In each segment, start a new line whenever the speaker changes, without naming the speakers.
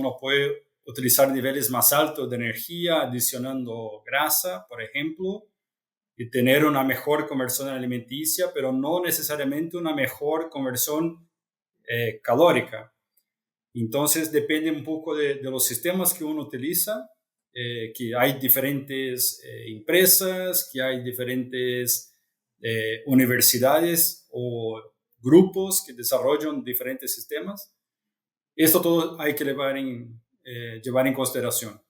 uno puede utilizar niveles más altos de energía adicionando grasa, por ejemplo, y tener una mejor conversión alimenticia, pero no necesariamente una mejor conversión calórica. Entonces depende un poco de los sistemas que uno utiliza, que hay diferentes empresas, que hay diferentes universidades o grupos que desarrollan diferentes sistemas. Esto todo hay que llevar en consideración.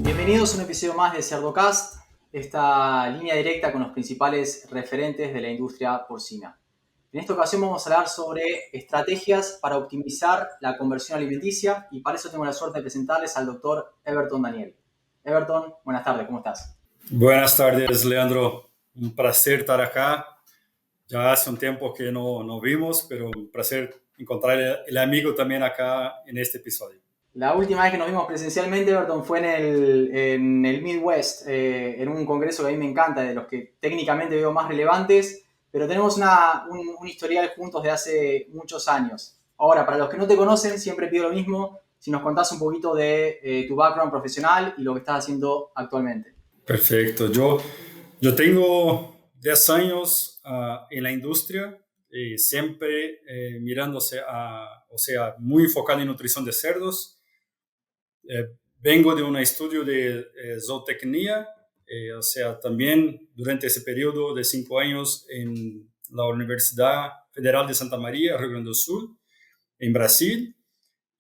Bienvenidos a un episodio más de Cerdocast, esta línea directa con los principales referentes de la industria porcina. En esta ocasión vamos a hablar sobre estrategias para optimizar la conversión alimenticia y para eso tengo la suerte de presentarles al doctor Everton Daniel. Everton, buenas tardes, ¿cómo estás?
Buenas tardes, Leandro. Un placer estar acá. Ya hace un tiempo que no vimos, pero un placer encontrar el amigo también acá en este episodio.
La última vez que nos vimos presencialmente, Everton, fue en el Midwest, en un congreso que a mí me encanta, de los que técnicamente veo más relevantes, pero tenemos un historial juntos de hace muchos años. Ahora, para los que no te conocen, siempre pido lo mismo, si nos contás un poquito de tu background profesional y lo que estás haciendo actualmente.
Perfecto. Yo tengo 10 años en la industria, siempre mirándose o sea, muy enfocado en nutrición de cerdos. Vengo de un estudio de zootecnia, o sea, también durante ese periodo de 5 años en la Universidad Federal de Santa María, Rio Grande do Sul, en Brasil,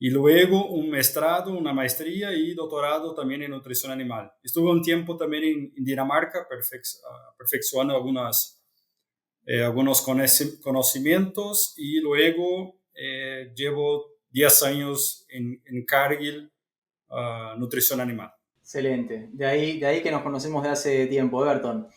y luego un maestrado, una maestría y doctorado también en nutrición animal. Estuve un tiempo también en Dinamarca perfeccionando algunos conocimientos y luego llevo 10 años en Cargill, nutrición animal.
Excelente. De ahí que nos conocemos de hace tiempo, Everton.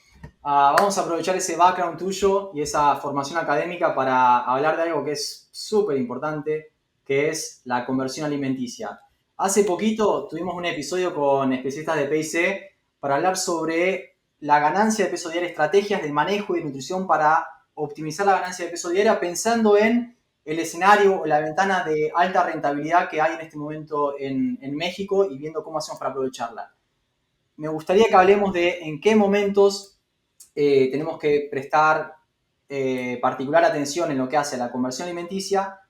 Vamos a aprovechar ese background tuyo y esa formación académica para hablar de algo que es súper importante, que es la conversión alimenticia. Hace poquito tuvimos un episodio con especialistas de P&C para hablar sobre la ganancia de peso diario, estrategias de manejo y de nutrición para optimizar la ganancia de peso diaria, pensando en el escenario o la ventana de alta rentabilidad que hay en este momento en México y viendo cómo hacemos para aprovecharla. Me gustaría que hablemos de en qué momentos tenemos que prestar particular atención en lo que hace a la conversión alimenticia,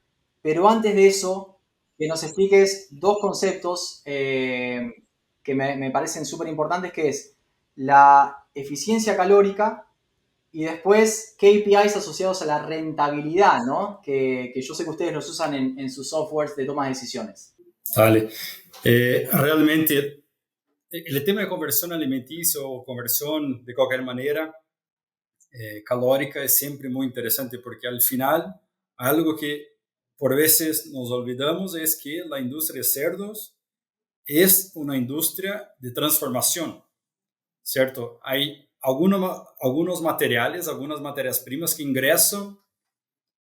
pero antes de eso, que nos expliques dos conceptos que me parecen súper importantes, que es la eficiencia calórica y después KPIs asociados a la rentabilidad, ¿no? Que yo sé que ustedes los usan en sus softwares de toma de decisiones.
Vale. Realmente, el tema de conversión alimenticia o conversión de cualquier manera calórica es siempre muy interesante porque al final algo que por veces nos olvidamos es que la industria de cerdos es una industria de transformación, ¿cierto? Hay algunos materiales, algunas materias primas que ingresan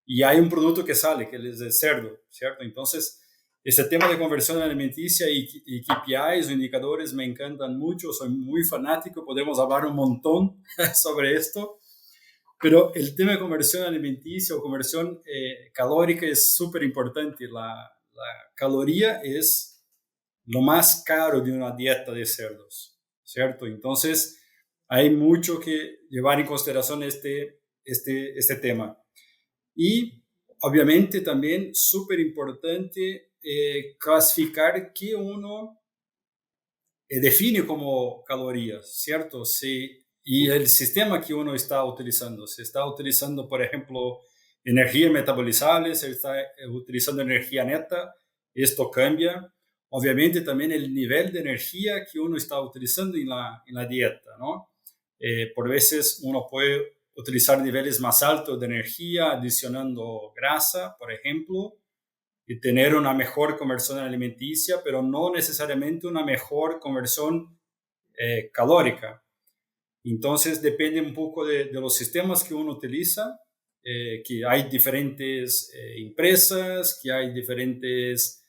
y hay un producto que sale, que es el cerdo, ¿cierto? Entonces, ese tema de conversión alimenticia y KPIs o indicadores me encantan mucho, soy muy fanático, podemos hablar un montón sobre esto, pero el tema de conversión alimenticia o conversión calórica es súper importante. La caloría es lo más caro de una dieta de cerdos, ¿cierto? Entonces, hay mucho que llevar en consideración este tema. Y, obviamente, también súper importante clasificar qué uno define como calorías, ¿cierto? Y el sistema que uno está utilizando. Se está utilizando, por ejemplo, energía metabolizable, se está utilizando energía neta, esto cambia. Obviamente también el nivel de energía que uno está utilizando en la dieta, ¿no? Por veces uno puede utilizar niveles más altos de energía adicionando grasa, por ejemplo, y tener una mejor conversión alimenticia, pero no necesariamente una mejor conversión calórica. Entonces depende un poco de los sistemas que uno utiliza, que hay diferentes empresas, que hay diferentes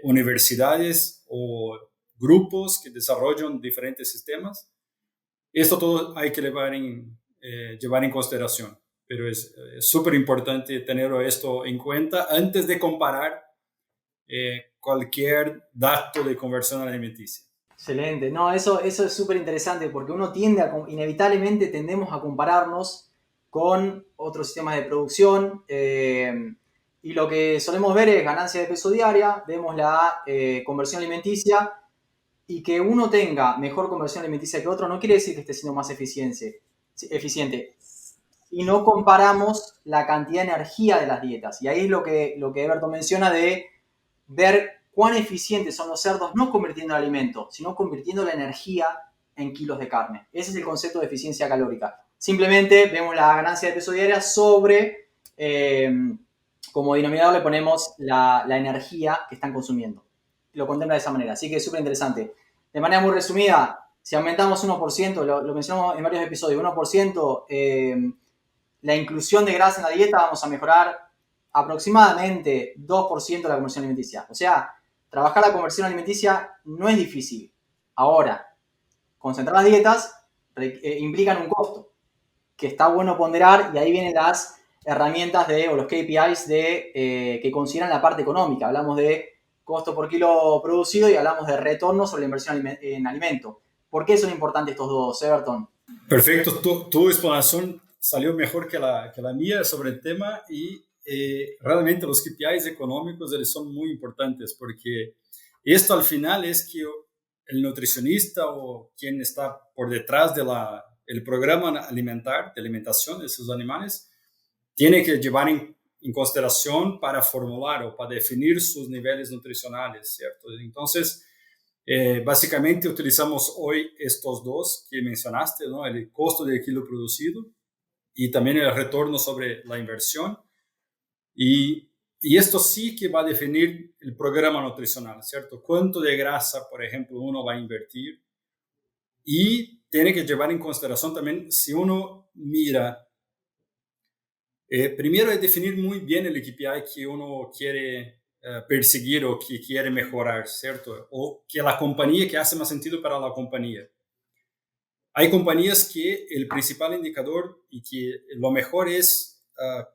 universidades o grupos que desarrollan diferentes sistemas. Esto todo hay que llevar en consideración, pero es súper importante tener esto en cuenta antes de comparar cualquier dato de conversión alimenticia.
Excelente. No, eso es súper interesante porque uno inevitablemente tendemos a compararnos con otros sistemas de producción y lo que solemos ver es ganancia de peso diaria, vemos la conversión alimenticia y que uno tenga mejor conversión alimenticia que otro no quiere decir que esté siendo más eficiente. Y no comparamos la cantidad de energía de las dietas. Y ahí es lo que Everton menciona de ver cuán eficientes son los cerdos, no convirtiendo el alimento, sino convirtiendo la energía en kilos de carne. Ese es el concepto de eficiencia calórica. Simplemente vemos la ganancia de peso diaria sobre, como denominador le ponemos la energía que están consumiendo. Lo contempla de esa manera, así que es súper interesante. De manera muy resumida, si aumentamos 1%, lo mencionamos en varios episodios, 1%, la inclusión de grasa en la dieta, vamos a mejorar aproximadamente 2% de la conversión alimenticia. O sea, trabajar la conversión alimenticia no es difícil. Ahora, concentrar las dietas implican un costo que está bueno ponderar y ahí vienen las herramientas o los KPIs que consideran la parte económica. Hablamos de costo por kilo producido y hablamos de retorno sobre la inversión en alimento. ¿Por qué son importantes estos dos, Everton?
Perfecto, tu explanación salió mejor que la mía sobre el tema y realmente los KPIs económicos son muy importantes porque esto al final es que el nutricionista o quien está por detrás del programa alimentar, de alimentación de esos animales, tiene que llevar en consideración para formular o para definir sus niveles nutricionales, ¿cierto? Entonces, básicamente utilizamos hoy estos dos que mencionaste, ¿no? El costo del kilo producido y también el retorno sobre la inversión. Y esto sí que va a definir el programa nutricional, ¿cierto? Cuánto de grasa, por ejemplo, uno va a invertir. Y tiene que llevar en consideración también si uno mira. Primero es definir muy bien el KPI que uno quiere perseguir o que quiere mejorar, ¿cierto? O que la compañía, que hace más sentido para la compañía. Hay compañías que el principal indicador y que lo mejor es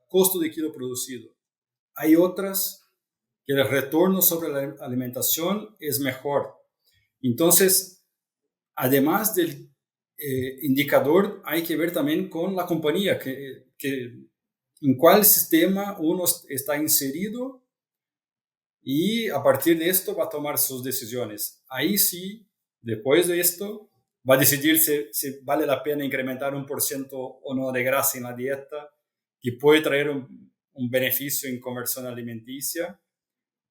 costo de kilo producido. Hay otras que el retorno sobre la alimentación es mejor. Entonces, además del indicador, hay que ver también con la compañía en cuál sistema uno está inserido y a partir de esto va a tomar sus decisiones. Ahí sí, después de esto, va a decidir si vale la pena incrementar 1% o no de grasa en la dieta, que puede traer un beneficio en conversión alimenticia,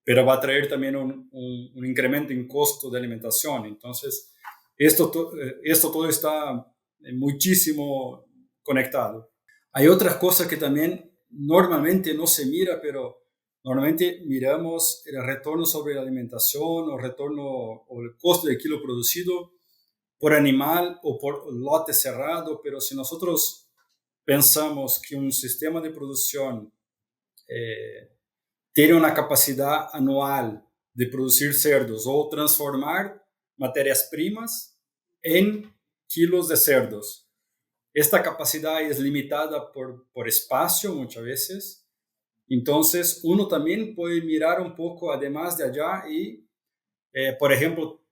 pero va a traer también un incremento en costo de alimentación. Entonces, esto todo está muchísimo conectado. Hay otras cosas que también normalmente no se mira, pero normalmente miramos el retorno sobre la alimentación o retorno o el costo del kilo producido por animal o por lote cerrado, pero si nosotros pensamos que un sistema de producción tiene una capacidad anual de producir cerdos o transformar materias primas en kilos de cerdos. Esta capacidad es limitada por espacio muchas veces. Entonces, uno también puede mirar un poco además de allá y, por ejemplo,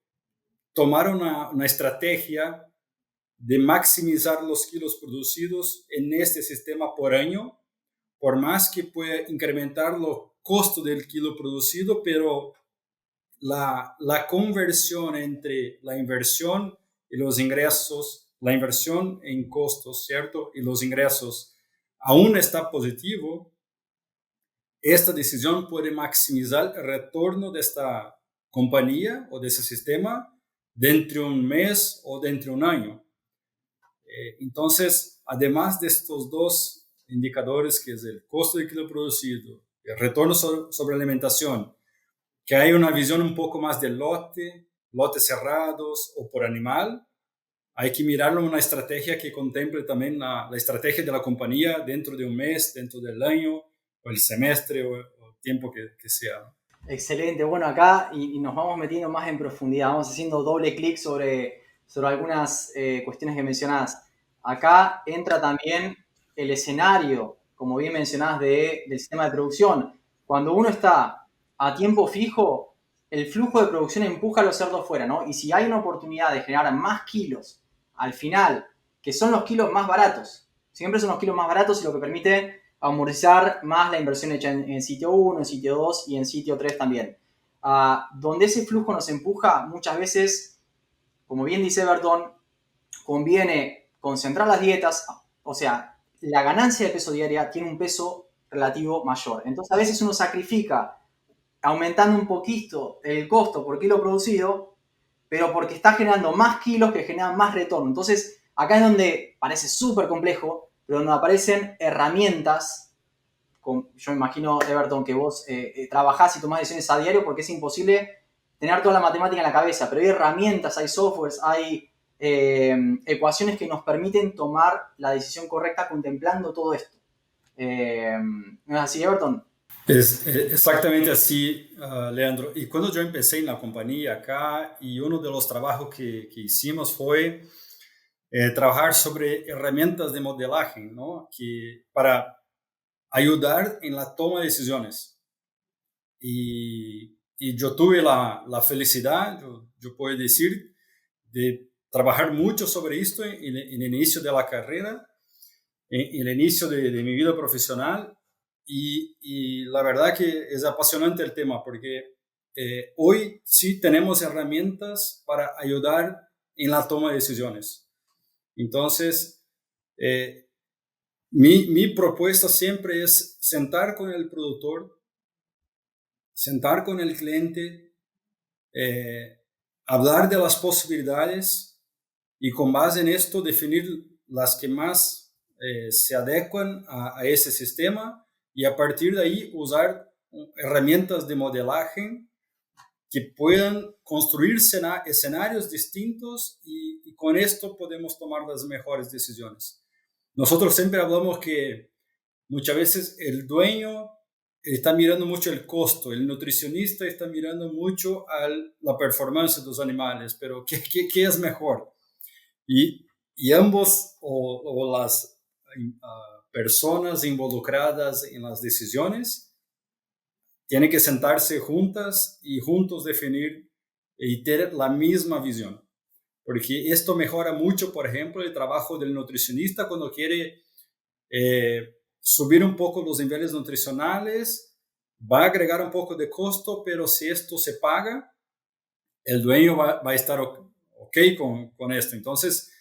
tomar una estrategia de maximizar los kilos producidos en este sistema por año, por más que pueda incrementar los costos del kilo producido, pero la conversión entre la inversión y los ingresos, la inversión en costos, ¿cierto? Y los ingresos aún está positivo. Esta decisión puede maximizar el retorno de esta compañía o de ese sistema dentro de un mes o dentro de un año. Entonces, además de estos dos indicadores, que es el costo de kilo producido, el retorno sobre alimentación, que hay una visión un poco más de lotes cerrados o por animal, hay que mirarlo en una estrategia que contemple también la estrategia de la compañía dentro de un mes, dentro del año, o el semestre, o el tiempo que sea.
Excelente. Bueno, acá y nos vamos metiendo más en profundidad, vamos haciendo doble clic sobre algunas cuestiones que mencionás. Acá entra también el escenario, como bien mencionás, del sistema de producción. Cuando uno está a tiempo fijo, el flujo de producción empuja a los cerdos fuera, ¿no? Y si hay una oportunidad de generar más kilos al final, que son los kilos más baratos, siempre son los kilos más baratos y lo que permite amortizar más la inversión hecha en sitio 1, en sitio 2 y en sitio 3 también. Donde ese flujo nos empuja, muchas veces, como bien dice Bertón, conviene concentrar las dietas, o sea, la ganancia de peso diaria tiene un peso relativo mayor. Entonces, a veces uno sacrifica aumentando un poquito el costo por kilo producido, pero porque está generando más kilos que generan más retorno. Entonces, acá es donde parece súper complejo, pero donde aparecen herramientas yo imagino, Everton, que vos trabajás y tomás decisiones a diario porque es imposible tener toda la matemática en la cabeza, pero hay herramientas, hay softwares, hay ecuaciones que nos permiten tomar la decisión correcta contemplando todo esto. ¿No es así, Everton?
Es exactamente así, Leandro. Y cuando yo empecé en la compañía acá, y uno de los trabajos que hicimos fue trabajar sobre herramientas de modelaje, ¿no? Que para ayudar en la toma de decisiones. Y yo tuve la felicidad, yo puedo decir, de trabajar mucho sobre esto en el inicio de la carrera, en el inicio de mi vida profesional. Y la verdad que es apasionante el tema porque hoy sí tenemos herramientas para ayudar en la toma de decisiones. Entonces, eh, mi propuesta siempre es sentar con el productor, sentar con el cliente, eh, hablar de las posibilidades y con base en esto definir las que más se adecuan a ese sistema y a partir de ahí usar herramientas de modelaje que puedan construir escenarios distintos y con esto podemos tomar las mejores decisiones. Nosotros siempre hablamos que muchas veces el dueño está mirando mucho el costo, el nutricionista está mirando mucho a la performance de los animales, pero ¿qué es mejor? Y ambos o las personas involucradas en las decisiones tienen que sentarse juntas y juntos definir y tener la misma visión. Porque esto mejora mucho, por ejemplo, el trabajo del nutricionista cuando quiere subir un poco los niveles nutricionales, va a agregar un poco de costo, pero si esto se paga, el dueño va a estar ok con esto. Entonces,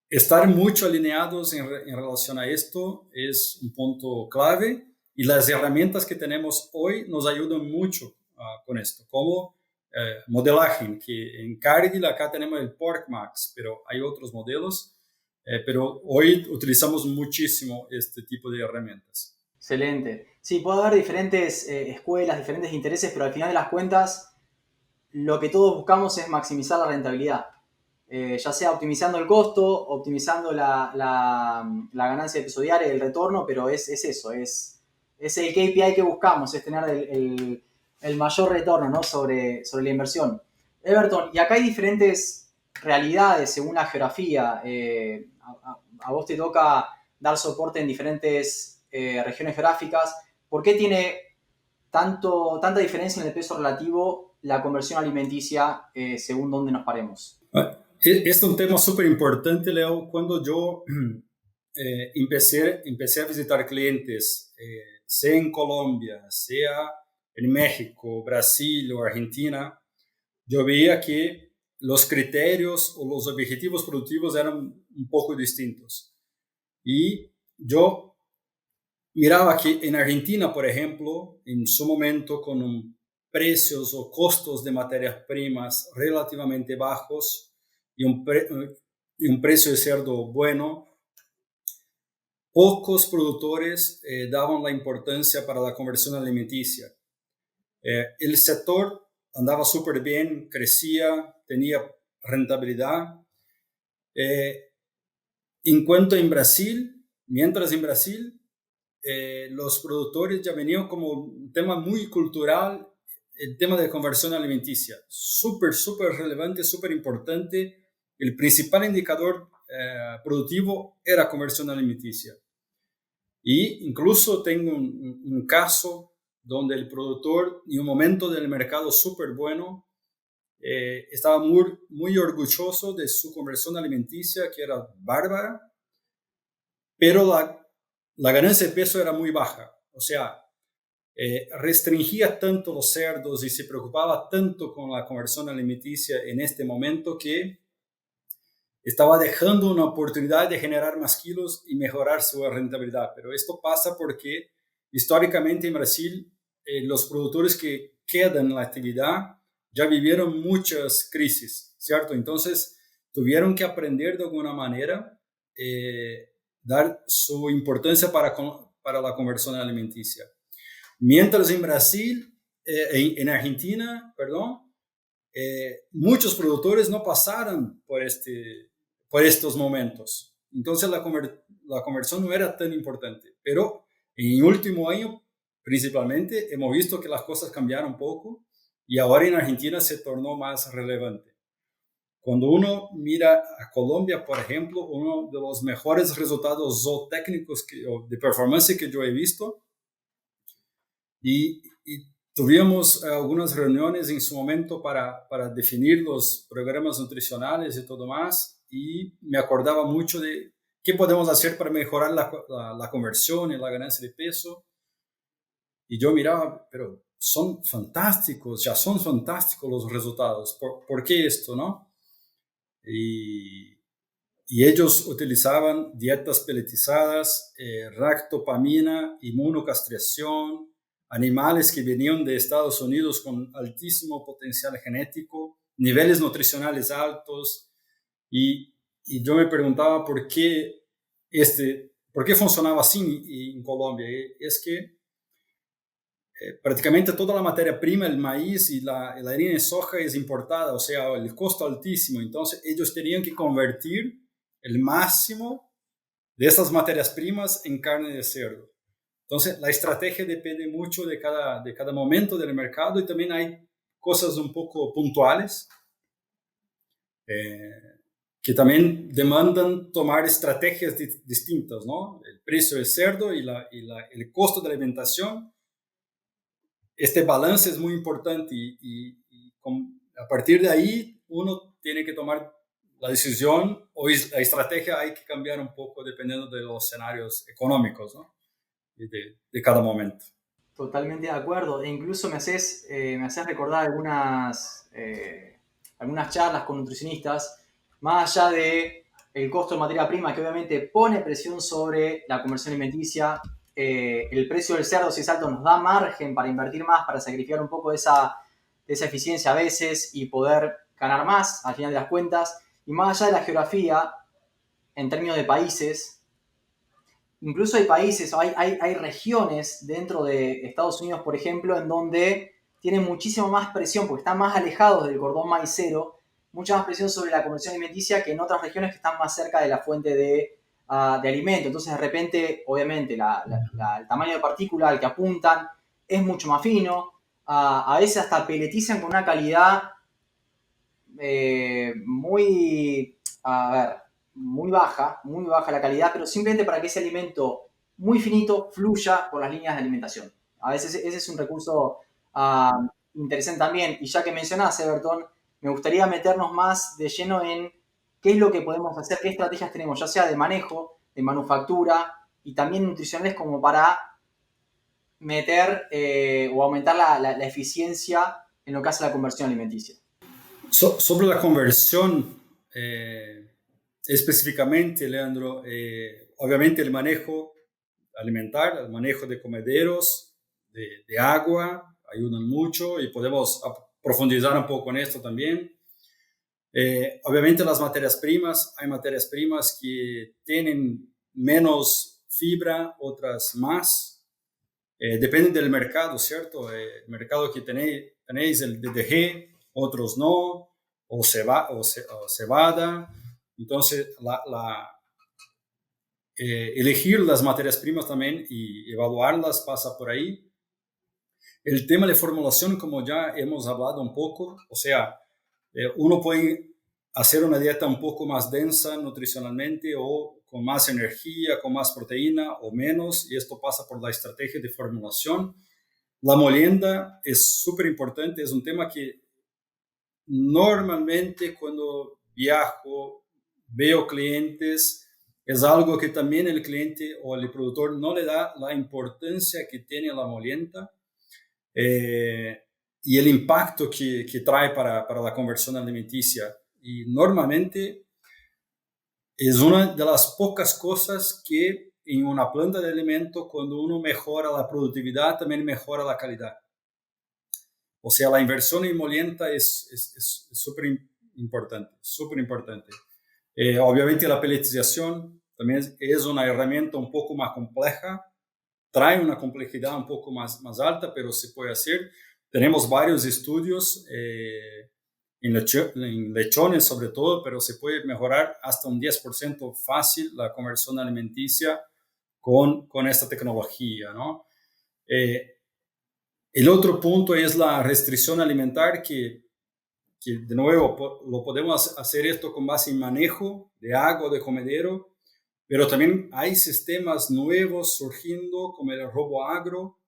estar mucho alineados en relación a esto es un punto clave y las herramientas que tenemos hoy nos ayudan mucho con esto, como modelaje, que en Cargill acá tenemos el PorkMax, pero hay otros modelos, pero hoy utilizamos muchísimo este tipo de herramientas.
Excelente. Sí, puede haber diferentes escuelas, diferentes intereses, pero al final de las cuentas, lo que todos buscamos es maximizar la rentabilidad. Ya sea optimizando el costo, optimizando la ganancia de peso diaria, el retorno, pero es eso, es el KPI que buscamos, es tener el mayor retorno, ¿no? sobre la inversión. Everton, y acá hay diferentes realidades según la geografía. A vos te toca dar soporte en diferentes regiones geográficas. ¿Por qué tiene tanta diferencia en el peso relativo la conversión alimenticia según dónde nos paremos?
Este es un tema súper importante, Leo. Cuando yo empecé a visitar clientes, sea en Colombia, sea en México, Brasil o Argentina, yo veía que los criterios o los objetivos productivos eran un poco distintos. Y yo miraba que en Argentina, por ejemplo, en su momento, con precios o costos de materias primas relativamente bajos y un precio de cerdo bueno, pocos productores daban la importancia para la conversión alimenticia. El sector andaba súper bien, crecía, tenía rentabilidad. En cuanto en Brasil, mientras en Brasil los productores ya venían como un tema muy cultural, el tema de conversión alimenticia. Súper, súper relevante, súper importante. El principal indicador productivo era conversión alimenticia. Y incluso tengo un caso donde el productor, en un momento del mercado súper bueno, estaba muy, muy orgulloso de su conversión alimenticia, que era bárbara, pero la ganancia de peso era muy baja. O sea, restringía tanto los cerdos y se preocupaba tanto con la conversión alimenticia en este momento que estaba dejando una oportunidad de generar más kilos y mejorar su rentabilidad. Pero esto pasa porque históricamente en Brasil los productores que quedan en la actividad ya vivieron muchas crisis, ¿cierto? Entonces tuvieron que aprender de alguna manera dar su importancia para la conversión alimenticia. Mientras en Brasil, en Argentina, perdón, muchos productores no pasaron por estos momentos. Entonces la conversión no era tan importante. Pero en el último año, principalmente, hemos visto que las cosas cambiaron un poco y ahora en Argentina se tornó más relevante. Cuando uno mira a Colombia, por ejemplo, uno de los mejores resultados zootécnicos o de performance que yo he visto, y tuvimos algunas reuniones en su momento para definir los programas nutricionales y todo más, y me acordaba mucho de qué podemos hacer para mejorar la conversión y la ganancia de peso. Y yo miraba, pero son fantásticos, ya son fantásticos los resultados. ¿Por qué esto, no? Y ellos utilizaban dietas peletizadas, ractopamina, inmunocastración, animales que venían de Estados Unidos con altísimo potencial genético, niveles nutricionales altos, y yo me preguntaba por qué funcionaba así en Colombia. Es que prácticamente toda la materia prima, el maíz y la harina de soja es importada, o sea, el costo altísimo. Entonces ellos tenían que convertir el máximo de esas materias primas en carne de cerdo. Entonces la estrategia depende mucho de cada momento del mercado, y también hay cosas un poco puntuales que también demandan tomar estrategias distintas, ¿no? El precio del cerdo y el costo de la alimentación. Este balance es muy importante y a partir de ahí uno tiene que tomar la decisión, o la estrategia hay que cambiar un poco dependiendo de los escenarios económicos, ¿no? de cada momento.
Totalmente de acuerdo. E incluso me haces recordar algunas charlas con nutricionistas, más allá de el costo de materia prima, que obviamente pone presión sobre la conversión alimenticia. El precio del cerdo, si es alto, nos da margen para invertir más, para sacrificar un poco de esa eficiencia a veces y poder ganar más al final de las cuentas. Y más allá de la geografía, en términos de países, incluso hay países, hay regiones dentro de Estados Unidos, por ejemplo, en donde tienen muchísima más presión, porque están más alejados del cordón maicero, mucha más presión sobre la conversión alimenticia que en otras regiones que están más cerca de la fuente de alimento. Entonces, de repente, obviamente, el tamaño de partícula al que apuntan es mucho más fino. A veces hasta peletizan con una calidad muy baja la calidad, pero simplemente para que ese alimento muy finito fluya por las líneas de alimentación. A veces ese es un recurso interesante también. Y ya que mencionás, Everton, me gustaría meternos más de lleno en qué es lo que podemos hacer, qué estrategias tenemos, ya sea de manejo, de manufactura y también nutricionales, como para meter o aumentar la eficiencia en lo que hace la conversión alimenticia.
Sobre la conversión, específicamente, Leandro, obviamente el manejo alimentar, el manejo de comederos, de agua, ayudan mucho, y podemos profundizar un poco en esto también. Obviamente las materias primas, hay materias primas que tienen menos fibra, otras más. Depende del mercado, ¿cierto? El mercado que tenéis el DDG, otros no, o cebada. Entonces, elegir las materias primas también y evaluarlas pasa por ahí. El tema de formulación, como ya hemos hablado un poco, o sea, uno puede hacer una dieta un poco más densa nutricionalmente o con más energía, con más proteína o menos, y esto pasa por la estrategia de formulación. La molienda es súper importante, es un tema que normalmente cuando viajo, veo clientes, es algo que también el cliente o el productor no le da la importancia que tiene la molienda y el impacto que trae para la conversión alimenticia. Y normalmente es una de las pocas cosas que en una planta de alimento, cuando uno mejora la productividad, también mejora la calidad. O sea, la inversión en molienda es súper importante, súper importante. Obviamente la pelletización también es una herramienta un poco más compleja, trae una complejidad un poco más alta, pero se puede hacer. Tenemos varios estudios en lechones sobre todo, pero se puede mejorar hasta un 10% fácil la conversión alimenticia con esta tecnología, ¿no? El otro punto es la restricción alimentar, que de nuevo lo podemos hacer esto con base en manejo de agua, de comedero, pero también hay sistemas nuevos surgiendo como el RoboAgro,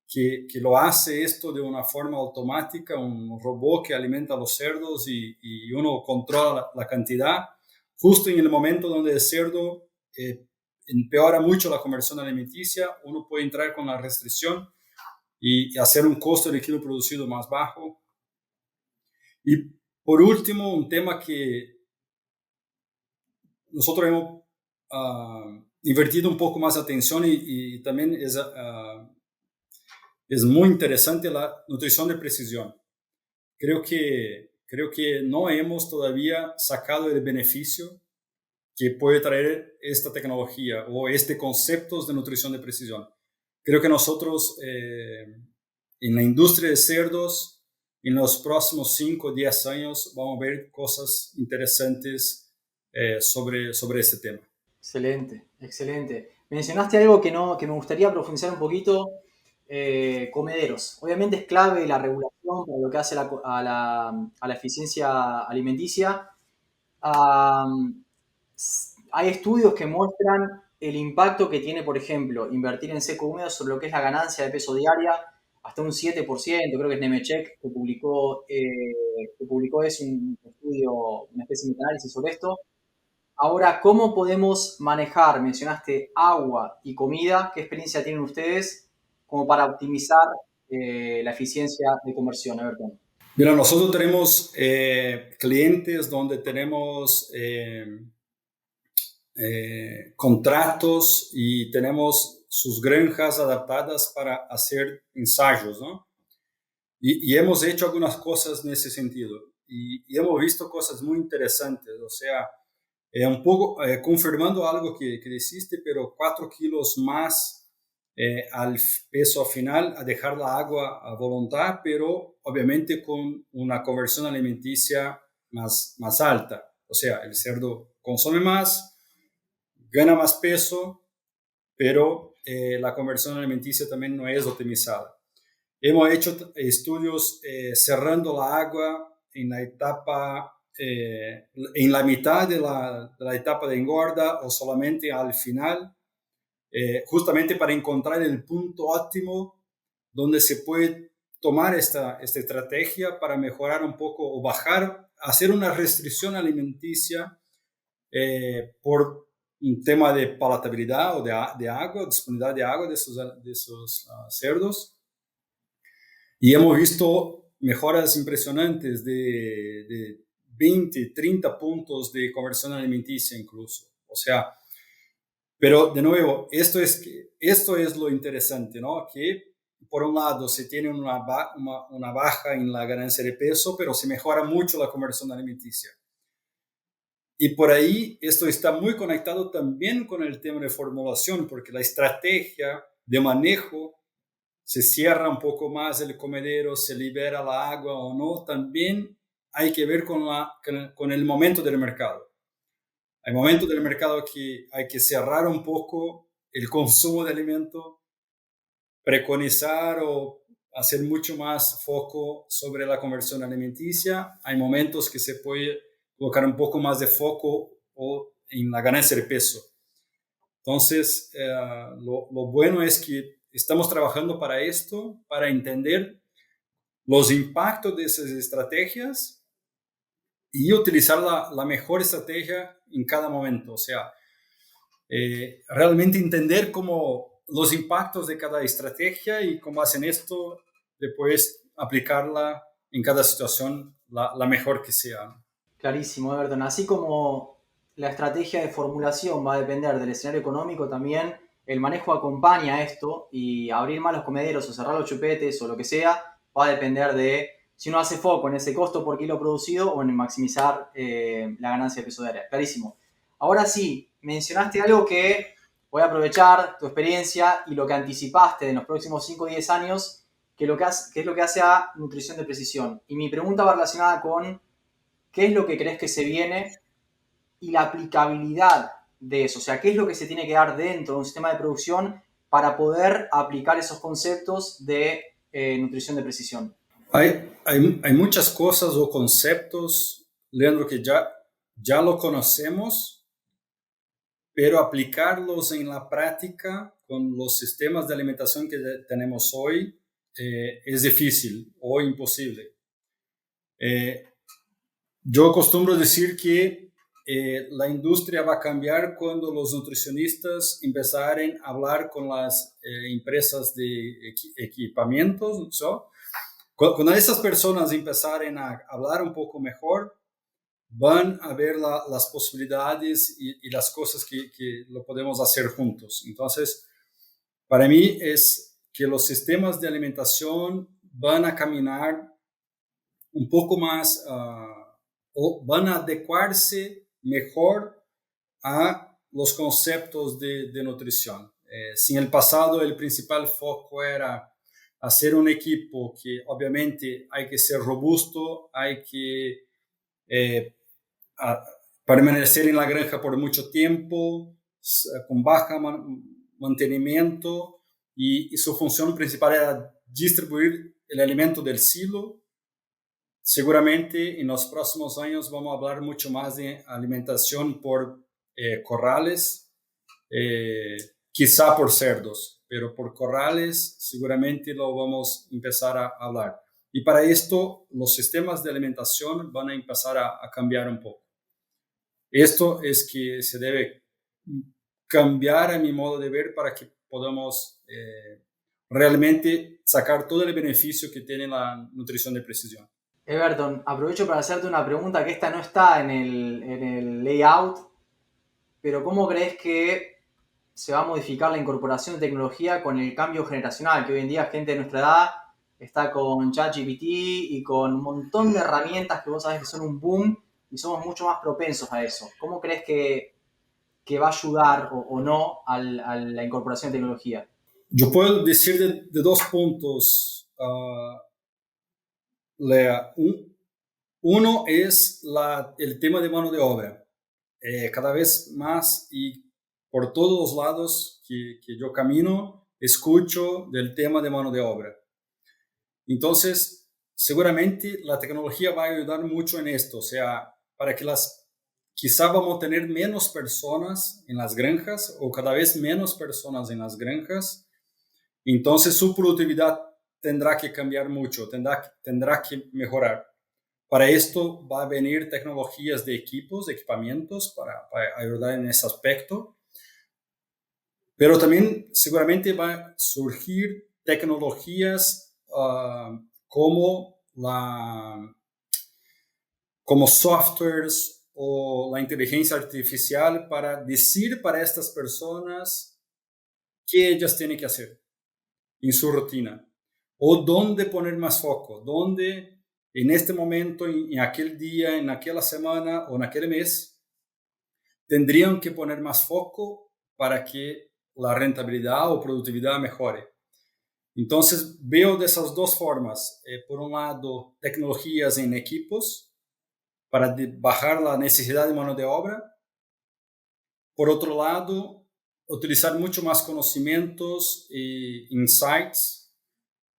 que lo hace esto de una forma automática, un robot que alimenta a los cerdos y uno controla la cantidad justo en el momento donde el cerdo empeora mucho la conversión alimenticia, uno puede entrar con la restricción y hacer un costo de kilo producido más bajo. Y por último, un tema que nosotros hemos invertido un poco más atención y también es muy interesante, la nutrición de precisión. Creo que no hemos todavía sacado el beneficio que puede traer esta tecnología o este concepto de nutrición de precisión. Creo que nosotros en la industria de cerdos, en los próximos 5 o 10 años, vamos a ver cosas interesantes sobre este tema.
Excelente, excelente. Mencionaste algo que me gustaría profundizar un poquito, comederos. Obviamente es clave la regulación para lo que hace a la eficiencia alimenticia. Hay estudios que muestran el impacto que tiene, por ejemplo, invertir en seco húmedo sobre lo que es la ganancia de peso diaria, hasta un 7%, creo que es Nemetschek que publicó es un estudio, una especie de análisis sobre esto. Ahora, ¿cómo podemos manejar? Mencionaste agua y comida. ¿Qué experiencia tienen ustedes como para optimizar la eficiencia de conversión, Everton?
Mira, nosotros tenemos clientes donde tenemos contratos y tenemos sus granjas adaptadas para hacer ensayos, ¿no? Y hemos hecho algunas cosas en ese sentido y hemos visto cosas muy interesantes, o sea, un poco confirmando algo que deciste, pero 4 kilos más al peso final, a dejar la agua a voluntad, pero obviamente con una conversión alimenticia más alta. O sea, el cerdo consume más, gana más peso, pero la conversión alimenticia también no es optimizada. Hemos hecho estudios cerrando la agua en la etapa, en la mitad de la etapa de engorda o solamente al final, justamente para encontrar el punto óptimo donde se puede tomar esta estrategia para mejorar un poco o bajar, hacer una restricción alimenticia por un tema de palatabilidad o de agua, disponibilidad de agua de esos cerdos. Y hemos visto mejoras impresionantes de 20, 30 puntos de conversión alimenticia incluso. O sea, pero de nuevo, esto es lo interesante, ¿no? Que por un lado se tiene una baja en la ganancia de peso, pero se mejora mucho la conversión alimenticia. Y por ahí esto está muy conectado también con el tema de formulación, porque la estrategia de manejo se cierra un poco más el comedero, se libera la agua o no, también hay que ver con el momento del mercado. Hay momentos del mercado que hay que cerrar un poco el consumo de alimento, preconizar o hacer mucho más foco sobre la conversión alimenticia. Hay momentos que se puede colocar un poco más de foco o en la ganancia de peso. Entonces, lo bueno es que estamos trabajando para esto, para entender los impactos de esas estrategias y utilizar la mejor estrategia en cada momento. O sea, realmente entender cómo los impactos de cada estrategia y cómo hacen esto, después aplicarla en cada situación la mejor que sea.
Clarísimo, Everton. Así como la estrategia de formulación va a depender del escenario económico, también el manejo acompaña a esto y abrir más los comederos o cerrar los chupetes o lo que sea va a depender de si uno hace foco en ese costo por kilo producido o en maximizar la ganancia de peso diaria. Clarísimo. Ahora sí, mencionaste algo que voy a aprovechar tu experiencia y lo que anticipaste en los próximos 5 o 10 años, que es lo que hace a nutrición de precisión. Y mi pregunta va relacionada con qué es lo que crees que se viene y la aplicabilidad de eso. O sea, qué es lo que se tiene que dar dentro de un sistema de producción para poder aplicar esos conceptos de nutrición de precisión.
Hay muchas cosas o conceptos, Leandro, que ya lo conocemos, pero aplicarlos en la práctica con los sistemas de alimentación que tenemos hoy es difícil o imposible. Yo acostumbro decir que la industria va a cambiar cuando los nutricionistas empezaren a hablar con las empresas de equipamientos, ¿so? Cuando esas personas empezaren a hablar un poco mejor, van a ver las posibilidades y las cosas que lo podemos hacer juntos. Entonces, para mí es que los sistemas de alimentación van a caminar un poco más, o van a adecuarse mejor a los conceptos de nutrición. Si en el pasado el principal foco era hacer un equipo que obviamente hay que ser robusto, hay que permanecer en la granja por mucho tiempo, con baja mantenimiento, y su función principal era distribuir el alimento del silo. Seguramente en los próximos años vamos a hablar mucho más de alimentación por corrales, quizá por cerdos, pero por corrales seguramente lo vamos a empezar a hablar. Y para esto los sistemas de alimentación van a empezar a cambiar un poco. Esto es que se debe cambiar a mi modo de ver para que podamos realmente sacar todo el beneficio que tiene la nutrición de precisión.
Everton, aprovecho para hacerte una pregunta que esta no está en el layout, pero ¿cómo crees que se va a modificar la incorporación de tecnología con el cambio generacional? Que hoy en día gente de nuestra edad está con ChatGPT y con un montón de herramientas que vos sabés que son un boom y somos mucho más propensos a eso. ¿Cómo crees que va a ayudar o no a la incorporación de tecnología?
Yo puedo decir de dos puntos, Lea. Uno es el tema de mano de obra. Cada vez más y por todos los lados que yo camino, escucho del tema de mano de obra. Entonces, seguramente la tecnología va a ayudar mucho en esto, o sea, para que quizá vamos a tener menos personas en las granjas o cada vez menos personas en las granjas, entonces su productividad tendrá que cambiar mucho, tendrá que mejorar. Para esto va a venir tecnologías de equipamientos para ayudar en ese aspecto, pero también seguramente va a surgir tecnologías como softwares o la inteligencia artificial para decir para estas personas qué ellas tienen que hacer en su rutina o dónde poner más foco, dónde en este momento, en aquel día, en aquella semana o en aquel mes, tendrían que poner más foco para que la rentabilidad o productividad mejore. Entonces, veo de esas dos formas. Por un lado, tecnologías en equipos para bajar la necesidad de mano de obra por otro lado, utilizar mucho más conocimientos e insights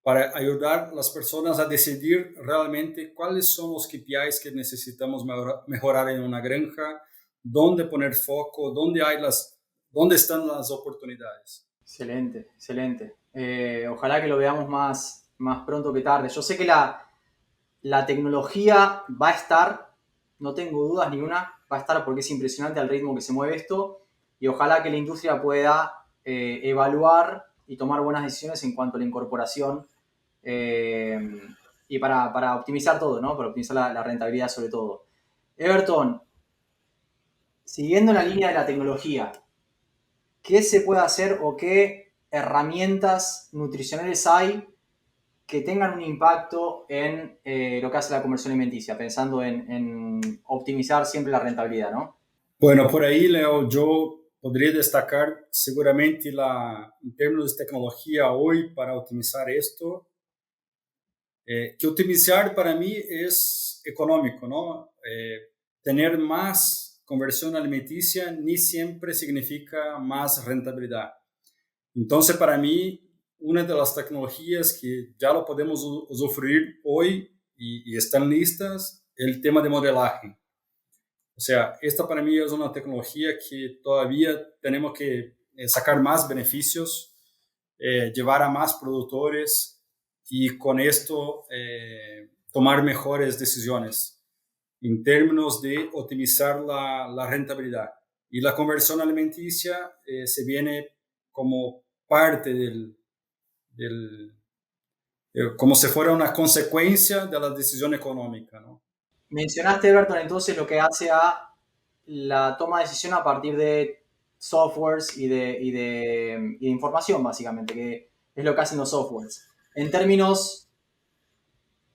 para ayudar a las personas a decidir realmente cuáles son los KPIs que necesitamos mejorar en una granja, dónde poner foco, dónde están las oportunidades.
Excelente, excelente. Ojalá que lo veamos más pronto que tarde. Yo sé que la tecnología va a estar, no tengo dudas ninguna, va a estar porque es impresionante al ritmo que se mueve esto y ojalá que la industria pueda evaluar y tomar buenas decisiones en cuanto a la incorporación y para optimizar todo, ¿no? Para optimizar la rentabilidad sobre todo. Everton, siguiendo la línea de la tecnología, ¿qué se puede hacer o qué herramientas nutricionales hay que tengan un impacto en lo que hace la conversión alimenticia, pensando en optimizar siempre la rentabilidad, ¿no?
Bueno, por ahí, Leo, yo podría destacar seguramente en términos de tecnología hoy para optimizar esto, que optimizar para mí es económico, ¿no? Tener más conversión alimenticia ni siempre significa más rentabilidad. Entonces, para mí, una de las tecnologías que ya lo podemos usufruir hoy y están listas, el tema de modelaje. O sea, esta para mí es una tecnología que todavía tenemos que sacar más beneficios, llevar a más productores y con esto tomar mejores decisiones en términos de optimizar la rentabilidad. Y la conversión alimenticia se viene como parte como si fuera una consecuencia de la decisión económica, ¿no?
Mencionaste, Everton, entonces lo que hace a la toma de decisión a partir de softwares y de información, básicamente, que es lo que hacen los softwares. En términos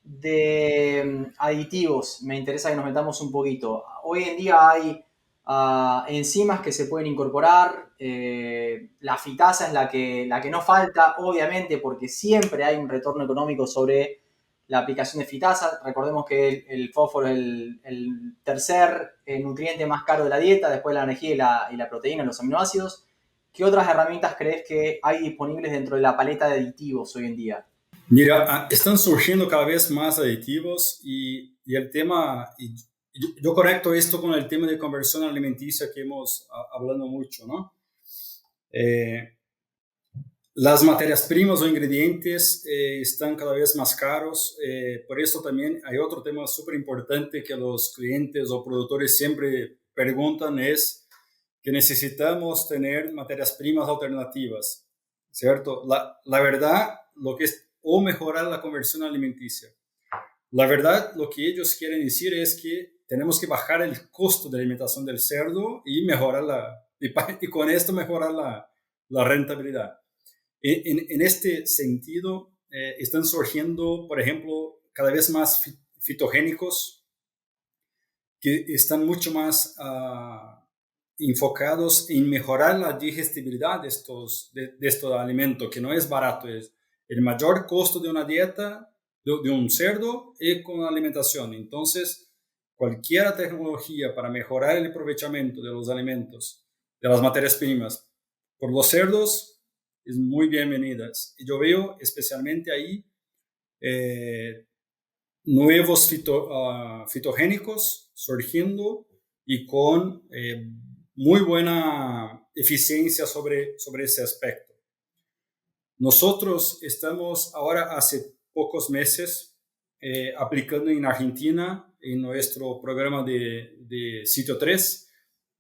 de aditivos, me interesa que nos metamos un poquito. Hoy en día hay enzimas que se pueden incorporar, la fitasa es la que no falta, obviamente, porque siempre hay un retorno económico sobre la aplicación de fitasa. Recordemos que el fósforo es el tercer nutriente más caro de la dieta, después de la energía y la proteína, los aminoácidos. ¿Qué otras herramientas crees que hay disponibles dentro de la paleta de aditivos hoy en día?
Mira, están surgiendo cada vez más aditivos y el tema, y yo conecto esto con el tema de conversión alimenticia que hemos hablado mucho, ¿no? Las materias primas o ingredientes están cada vez más caros, por eso también hay otro tema súper importante que los clientes o productores siempre preguntan es que necesitamos tener materias primas alternativas, ¿cierto? La verdad, lo que es, o mejorar la conversión alimenticia. La verdad, lo que ellos quieren decir es que tenemos que bajar el costo de alimentación del cerdo y mejorar y con esto mejorar la rentabilidad. En este sentido, están surgiendo, por ejemplo, cada vez más fitogénicos que están mucho más enfocados en mejorar la digestibilidad de estos alimentos, que no es barato, es el mayor costo de una dieta de un cerdo y con la alimentación. Entonces, cualquier tecnología para mejorar el aprovechamiento de los alimentos, de las materias primas, por los cerdos, es muy bienvenida. Y yo veo especialmente ahí nuevos fitogénicos surgiendo y con muy buena eficiencia sobre ese aspecto. Nosotros estamos ahora hace pocos meses aplicando en Argentina en nuestro programa de Sitio 3.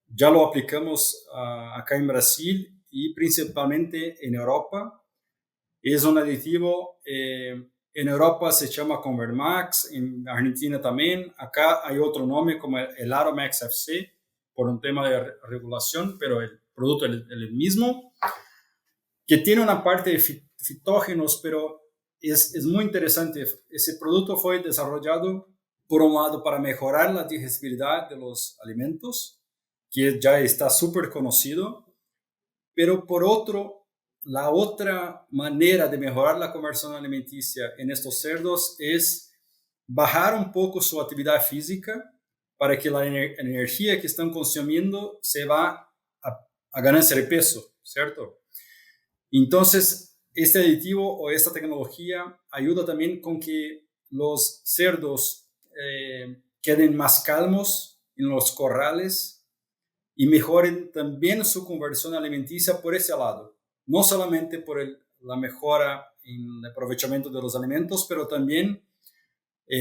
Ya lo aplicamos acá en Brasil y principalmente en Europa. Es un aditivo, en Europa se llama Convermax, en Argentina también. Acá hay otro nombre como el Aromax FC por un tema de regulación, pero el producto es el mismo, que tiene una parte de fitógenos, pero es muy interesante. Ese producto fue desarrollado, por un lado, para mejorar la digestibilidad de los alimentos, que ya está súper conocido, pero por otro, la otra manera de mejorar la conversión alimenticia en estos cerdos es bajar un poco su actividad física para que la energía que están consumiendo se va a a ganancia de peso, ¿cierto? Entonces, este aditivo o esta tecnología ayuda también con que los cerdos queden más calmos en los corrales y mejoren también su conversión alimenticia por ese lado. No solamente por la mejora en el aprovechamiento de los alimentos, pero también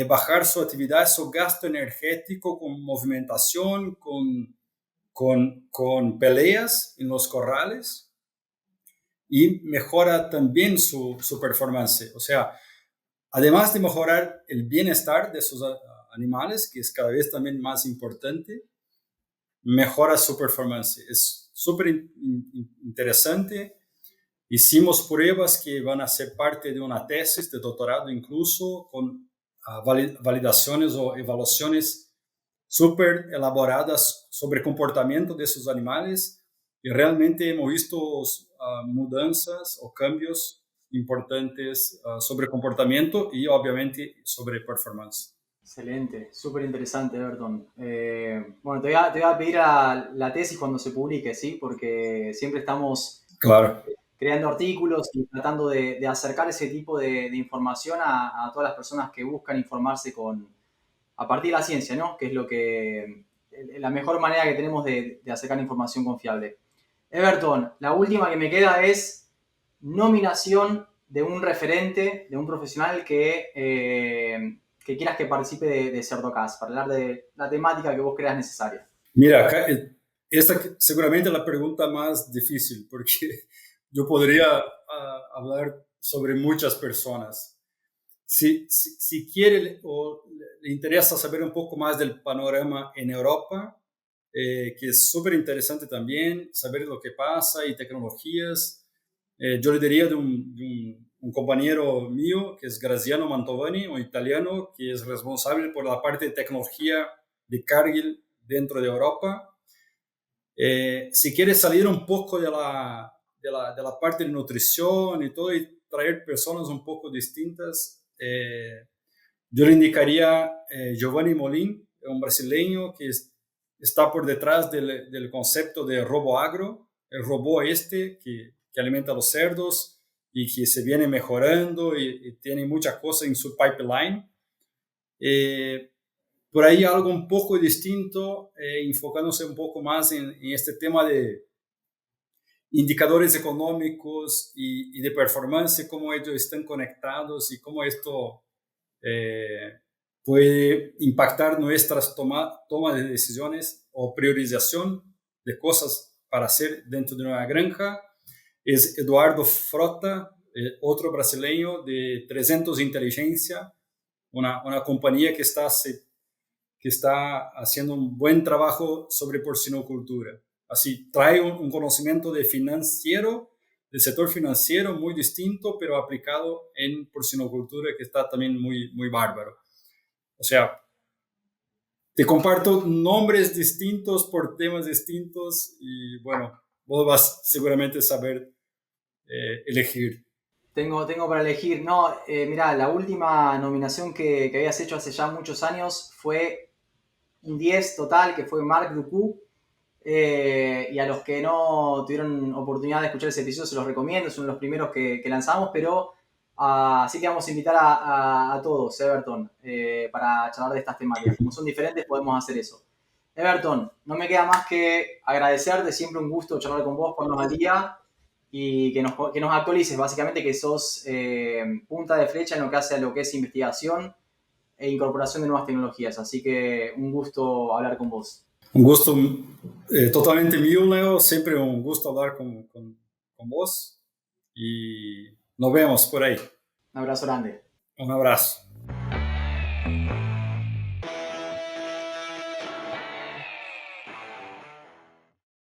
bajar su actividad, su gasto energético con movimentación, con peleas en los corrales, y mejora también su performance. O sea, además de mejorar el bienestar de sus animales, que es cada vez también más importante, mejora su performance. Es súper interesante. Hicimos pruebas que van a ser parte de una tesis de doctorado, incluso con validaciones o evaluaciones súper elaboradas sobre el comportamiento de sus animales, y realmente hemos visto mudanzas o cambios importantes sobre comportamiento y obviamente sobre performance.
Excelente, súper interesante, Everton. Bueno, te voy a pedir la tesis cuando se publique, ¿sí? Porque siempre estamos
Claro.
creando artículos y tratando de acercar ese tipo de información a todas las personas que buscan informarse a partir de la ciencia, ¿no? Que es la mejor manera que tenemos de acercar información confiable. Everton, la última que me queda es nominación de un referente, de un profesional que quieras que participe de Cerdocast, para hablar de la temática que vos creas necesaria.
Mira, acá, esta seguramente es la pregunta más difícil, porque yo podría hablar sobre muchas personas. Si quiere o le interesa saber un poco más del panorama en Europa, que es súper interesante también, saber lo que pasa y tecnologías, yo le diría de un compañero mío, que es Graziano Mantovani, un italiano, que es responsable por la parte de tecnología de Cargill dentro de Europa. Si quiere salir un poco de la parte de nutrición y todo, y traer personas un poco distintas, yo le indicaría Giovanni Molin, un brasileño que está por detrás del concepto de RoboAgro, el robot que alimenta a los cerdos y que se viene mejorando y tiene muchas cosas en su pipeline. Por ahí algo un poco distinto, enfocándose un poco más en este tema de indicadores económicos y de performance, cómo ellos están conectados y cómo esto puede impactar nuestras tomas de decisiones o priorización de cosas para hacer dentro de una granja. Es Eduardo Frota, otro brasileño de 300 Inteligencia, una compañía que está haciendo un buen trabajo sobre porcinocultura. Así, trae un conocimiento del sector financiero muy distinto, pero aplicado en porcinocultura, que está también muy, muy bárbaro. O sea, te comparto nombres distintos por temas distintos y bueno, vos vas seguramente a saber elegir.
Tengo para elegir. No, mira, la última nominación que habías hecho hace ya muchos años fue un 10 total, que fue Marc Ducou. Y a los que no tuvieron oportunidad de escuchar ese episodio se los recomiendo, es uno de los primeros que lanzamos, pero sí que vamos a invitar a todos, Everton, para charlar de estas temáticas. Como son diferentes, podemos hacer eso. Everton, no me queda más que agradecerte, siempre un gusto charlar con vos, ponernos al día y que nos actualices, básicamente que sos punta de flecha en lo que hace a lo que es investigación e incorporación de nuevas tecnologías. Así que un gusto hablar con vos.
Un gusto totalmente mío, Leo. Siempre un gusto hablar con vos. Y nos vemos por ahí.
Un abrazo grande.
Un abrazo.